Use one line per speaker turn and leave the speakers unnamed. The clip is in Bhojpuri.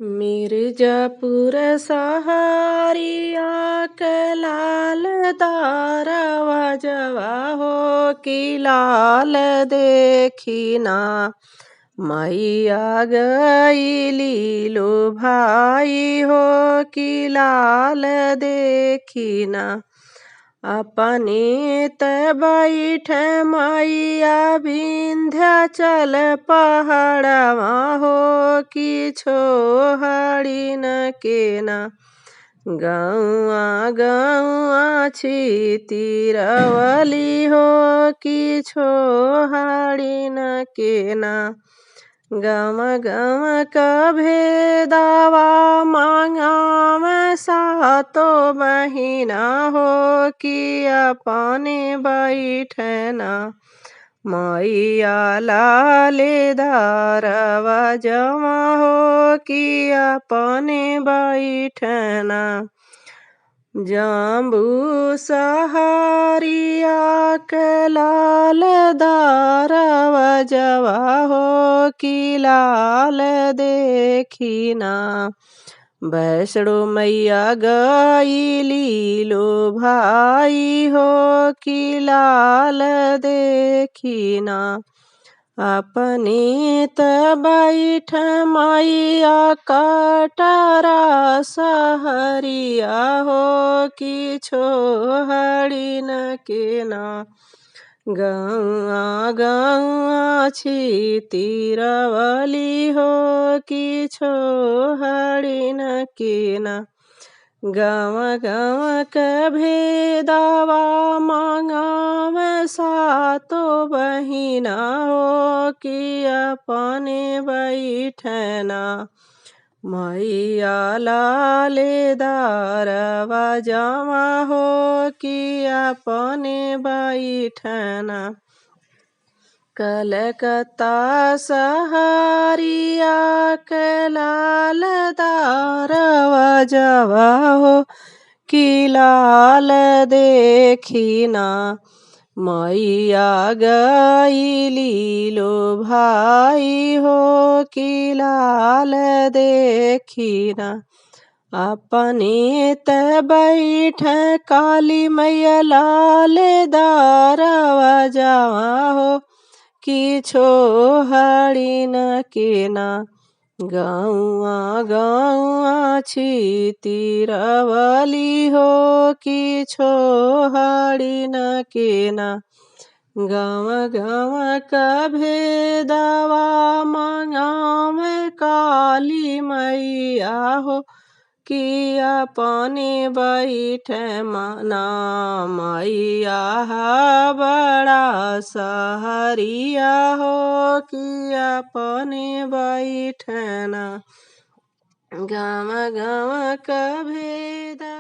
मिर्जापुर सहारिया के लाल दारवा जवा हो कि लाल देखिना मैया गईली लो भाई हो कि लाल देखिना अपने त बैठ मैया विंध्याचल पहाड़वा हो कि छोहड़ी न केना गौआ गौआ छितिरवली हो कि छोहड़ी न केना गम गम कभेदवा मांगाम सातो महीना हो कि अपने बैठना मैया लाले दारवा जमा हो कि अपने बैठना जाम्बू सहारिया के लाल दारवा जवा हो कि लाल देखिना वैष्णो मैया गईली लो भाई हो कि लाल देखिना अपने त बैठ मैया कटरा सहरिया हो कि छोहड़ी न केना गौआ गौआ छितिरवली हो कि छोहड़ी न केना गव गव कभेदवा मांगाव सातो बहिना हो कि अपने बैठना मैया लाले दारवा जमा हो कि अपने बैठना कलकत्ता सहारिया के लाल दारवा जवा हो कि लाल देखिना मैया गईली लो भाई हो कि लाल देखिना अपने त बैठ काली मैया लाल दारवा जवा हो कि छोहड़ी न केना गौआ गौआ छितिरवली हो कि छोहड़ी न केना गव गव कभेदवा मांगाव काली मैया हो कि अपने बैठ मना मैया बड़ा सहरिया हो कि अपने बैठना गम गम कभेदा